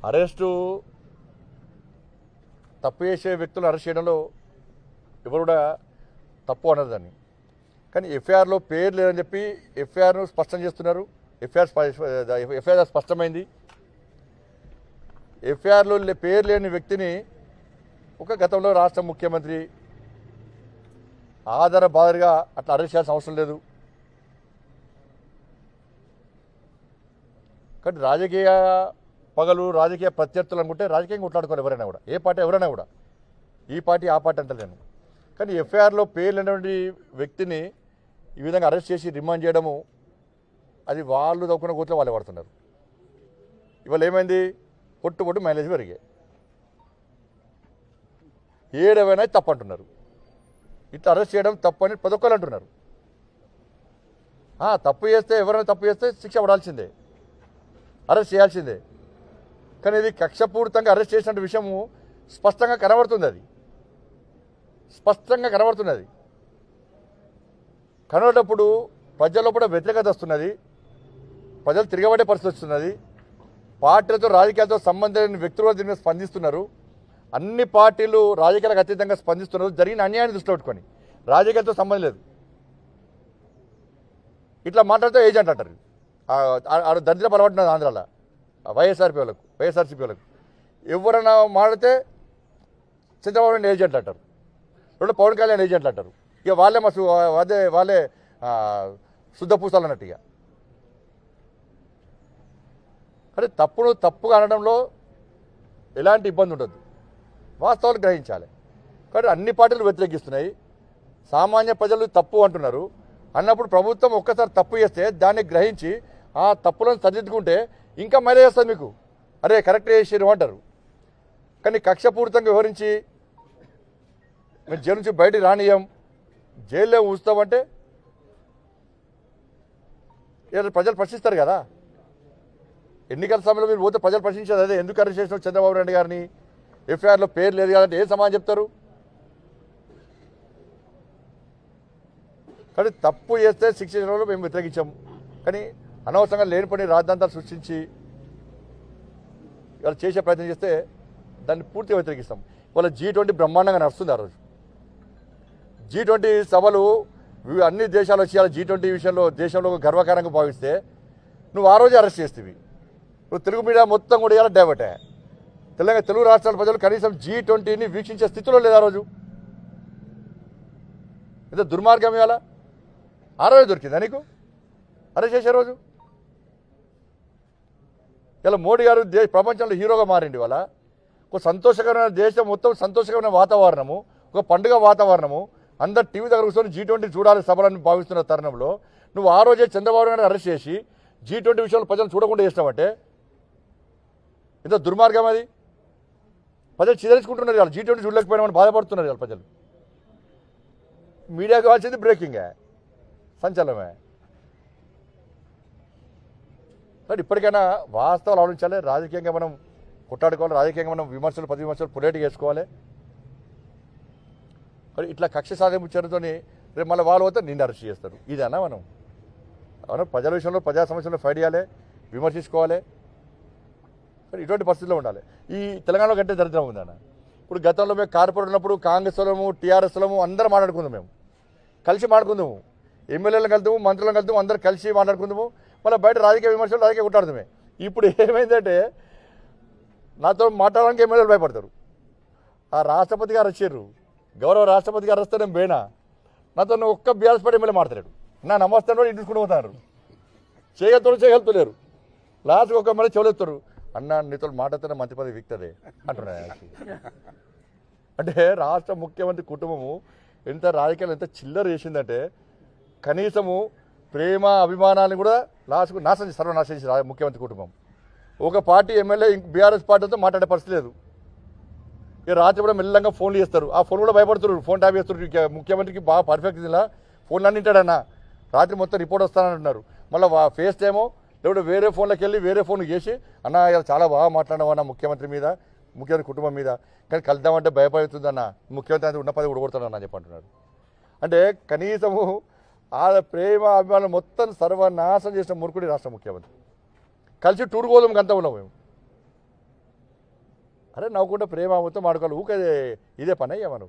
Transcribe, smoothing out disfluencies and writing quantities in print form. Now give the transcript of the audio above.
Arrest తప్పు చేసే వ్యక్తులు అరెస్ట్ చేయడంలో ఎవరు కూడా తప్పు అన్నది దాన్ని. కానీ ఎఫ్ఐఆర్లో పేరు లేదని చెప్పి ఎఫ్ఐఆర్ను స్పష్టం చేస్తున్నారు. ఎఫ్ఐఆర్ స్పష్టమైంది. ఎఫ్ఐఆర్లో పేరు లేని వ్యక్తిని ఒక గతంలో రాష్ట్ర ముఖ్యమంత్రి ఆధార బాధగా అట్లా అరెస్ట్ చేయాల్సిన అవసరం లేదు. కానీ రాజకీయ పగలు రాజకీయ ప్రత్యర్థులు అనుకుంటే రాజకీయంగా కొట్లాడుకోవాలి ఎవరైనా కూడా, ఏ పార్టీ ఎవరైనా కూడా. ఈ పార్టీ ఆ పార్టీ అంటలేను. కానీ ఎఫ్ఐఆర్లో పేరు లేనటువంటి వ్యక్తిని ఈ విధంగా అరెస్ట్ చేసి రిమాండ్ చేయడము అది వాళ్ళు దొక్కున్న గోతులో వాళ్ళే పడుతున్నారు. ఇవాళ ఏమైంది, పొట్టు మైలేజ్ పెరిగాయి. ఏడవైనా తప్పు అంటున్నారు. ఇట్లా అరెస్ట్ చేయడం తప్పు అని ప్రతి ఒక్కరు అంటున్నారు. తప్పు చేస్తే ఎవరైనా తప్పు చేస్తే శిక్ష పడాల్సిందే, అరెస్ట్ చేయాల్సిందే. కానీ ఇది కక్షపూరితంగా అరెస్ట్ చేసిన విషయము స్పష్టంగా కనబడుతుంది. అది స్పష్టంగా కనబడుతున్నది. కనబడేటప్పుడు ప్రజల్లో కూడా వ్యతిరేకత వస్తున్నది. ప్రజలు తిరగబడే పరిస్థితి వస్తున్నది. పార్టీలతో రాజకీయాలతో సంబంధం లేని వ్యక్తులు దీని మీద స్పందిస్తున్నారు. అన్ని పార్టీలు రాజకీయాలకు అతీతంగా స్పందిస్తున్నారు. జరిగిన అన్యాయాన్ని దృష్టిలో పెట్టుకొని రాజకీయాలతో సంబంధం లేదు. ఇట్లా మాట్లాడితే ఏజెంట్ అంటారు. దరిద్ర అలవాటున్నది ఆంధ్రాలో వైఎస్ఆర్సీపీ వాళ్ళకు. ఎవరైనా మాడితే చంద్రబాబు నాయుడు ఏజెంట్ అంటారు, రెండు పవన్ కళ్యాణ్ ఏజెంట్లు అంటారు. ఇక వాళ్ళే వాళ్ళే శుద్ధ పూసాలు అన్నట్టు. ఇక కానీ తప్పుగా అనడంలో ఎలాంటి ఇబ్బంది ఉండదు, వాస్తవాలు గ్రహించాలి. కానీ అన్ని పార్టీలు వ్యతిరేకిస్తున్నాయి. సామాన్య ప్రజలు తప్పు అంటున్నారు. అన్నప్పుడు ప్రభుత్వం ఒక్కసారి తప్పు చేస్తే దాన్ని గ్రహించి ఆ తప్పులను సరిదిద్దుకుంటే ఇంకా మైలేజ్ వస్తుంది మీకు. అరే కరెక్ట్ చేసిరు అంటారు. కానీ కక్షపూరితంగా వివరించి మేము జైలు నుంచి బయటికి రానియం, జైల్లో ఉంచుతామంటే ప్రజలు ప్రశ్నిస్తారు కదా. ఎన్నికల సమయంలో మీరు పోతే ప్రజలు ప్రశ్నించేది అదే, ఎందుకు అరెస్ట్ చేసిన చంద్రబాబు నాయుడు గారిని, ఎఫ్ఐఆర్లో పేరు లేదు కదంటే ఏం సమాధానం చెప్తారు. కానీ తప్పు చేస్తే శిక్షించడంలో మేము వ్యతిరేకించాము. కానీ అనవసరంగా లేని పని రాద్ధాంతాలు సృష్టించి వాళ్ళు చేసే ప్రయత్నం చేస్తే దాన్ని పూర్తిగా వ్యతిరేకిస్తాం. వాళ్ళ G20 బ్రహ్మాండంగా నడుస్తుంది. ఆ రోజు G20 సభలు అన్ని దేశాలు వచ్చి అలా G20 విషయంలో దేశంలో గర్వకారంగా భావిస్తే నువ్వు ఆ రోజే అరెస్ట్ చేస్తేవి. నువ్వు తెలుగు మీడియా మొత్తం కూడా ఇలా డైవర్ట్ అయ్యా. తెలుగు రాష్ట్రాల ప్రజలు కనీసం G20ని వీక్షించే స్థితిలో లేదు ఆ రోజు. ఇంత దుర్మార్గం ఇవాళ ఆ రోజు దొరికిందా నీకు అరెస్ట్ చేసే రోజు? ఇలా మోడీ గారు ప్రపంచంలో హీరోగా మారింది. వాళ్ళ ఒక సంతోషకరమైన దేశం మొత్తం సంతోషకరమైన వాతావరణము, ఒక పండుగ వాతావరణము, అందరు టీవీ దగ్గర కూర్చొని G20 చూడాలి సభలను భావిస్తున్న తరుణంలో నువ్వు ఆ రోజే చంద్రబాబు నాయుడు అరెస్ట్ చేసి G20 విషయంలో ప్రజలు చూడకుండా చేస్తామంటే ఇంత దుర్మార్గం. అది ప్రజలు చిదరించుకుంటున్నారు. వాళ్ళు G20 చూడలేకపోయినామని బాధపడుతున్నారు. వాళ్ళు ప్రజలు మీడియాకి కావాల్సింది బ్రేకింగే, సంచలనమే. కానీ ఇప్పటికైనా వాస్తవాలు ఆలోచించాలి. రాజకీయంగా మనం కొట్టాడుకోవాలి. రాజకీయంగా మనం ప్రతి విమర్శలు పొలేటిగా వేసుకోవాలి. మరి ఇట్లా కక్ష సాధింపు చర్యతో రేపు మళ్ళీ వాళ్ళు పోతే నిన్ను అరెస్ట్ చేస్తారు. ఇదేనా మనం ప్రజల విషయంలో ప్రజా సమస్యల్లో ఫైట్ చేయాలి, విమర్శించుకోవాలి. మరి ఇటువంటి పరిస్థితుల్లో ఉండాలి. ఈ తెలంగాణలో కంటే దరిద్రం ఉందన్న. ఇప్పుడు గతంలో మేము కార్పొరేట్ ఉన్నప్పుడు కాంగ్రెస్ వాళ్ళము టీఆర్ఎస్ వాళ్ళము అందరం మాట్లాడుకుందాం, మేము కలిసి మాట్లాడుకుందాము, ఎమ్మెల్యేలను కలుద్దాము, మంత్రులను కలుద్దాము, అందరు కలిసి మాట్లాడుకుందాము. మళ్ళీ బయట రాజకీయ విమర్శలు రాజకీయ కొట్టాడుతామే. ఇప్పుడు ఏమైందంటే నాతో మాట్లాడడానికి ఎమ్మెల్యేలు భయపడతారు. ఆ రాష్ట్రపతి గారు వచ్చారు, గౌరవ రాష్ట్రపతి గారు వస్తే నేను పోయినా నాతో ఒక్క బీఆర్ఎస్ పార్టీ ఎమ్మెల్యే మాట్లాడాడు. నా నమస్తే ఇంటికి పోతారు, చేయగలుగుతలేరు. లాస్ట్కి ఒక ఎమ్మెల్యే చెవులెత్తారు, అన్న నీతో మాట్లాడితే మంత్రి పదవి విక్తదే అంటున్నాడు. అంటే రాష్ట్ర ముఖ్యమంత్రి కుటుంబము ఎంత రాజకీయాలు ఎంత చిల్లర చేసిందంటే కనీసము ప్రేమ అభిమానాన్ని కూడా లాస్ట్కు సర్వనాశనం చేసి ముఖ్యమంత్రి కుటుంబం. ఒక పార్టీ ఎమ్మెల్యే బీఆర్ఎస్ పార్టీతో మాట్లాడే పరిస్థితి లేదు. ఇక రాత్రి కూడా మెల్లంగా ఫోన్లు చేస్తారు. ఆ ఫోన్ కూడా భయపడుతున్నారు, ఫోన్ ట్యాప్ చేస్తున్నారు. ముఖ్యమంత్రికి బాగా పర్ఫెక్ట్ ఇలా ఫోన్లు అన్ని తింటాడన్న, రాత్రి మొత్తం రిపోర్ట్ వస్తానంటున్నారు. మళ్ళీ ఫేస్ టైమో లేకపోతే వేరే ఫోన్లోకి వెళ్ళి వేరే ఫోన్ చేసి అన్న ఇలా చాలా బాగా మాట్లాడమన్న ముఖ్యమంత్రి మీద, ముఖ్యమంత్రి కుటుంబం మీద, కానీ కలుద్దామంటే భయపడుతుందన్న, ముఖ్యమంత్రి అంటే ఉన్న పది ఊడగొడతానన్న చెప్పంటున్నారు. అంటే కనీసము ఆ ప్రేమ అభిమానులు మొత్తం సర్వనాశనం చేసిన మురుకుడి రాష్ట్ర ముఖ్యమంత్రి. కలిసి టూర్ గోదాం అంతా ఉన్నాం మేము. అరే నవ్వుకుంటే ప్రేమ మొత్తం మాడుకోవాలి ఊకే ఇదే పని అయ్యా మనం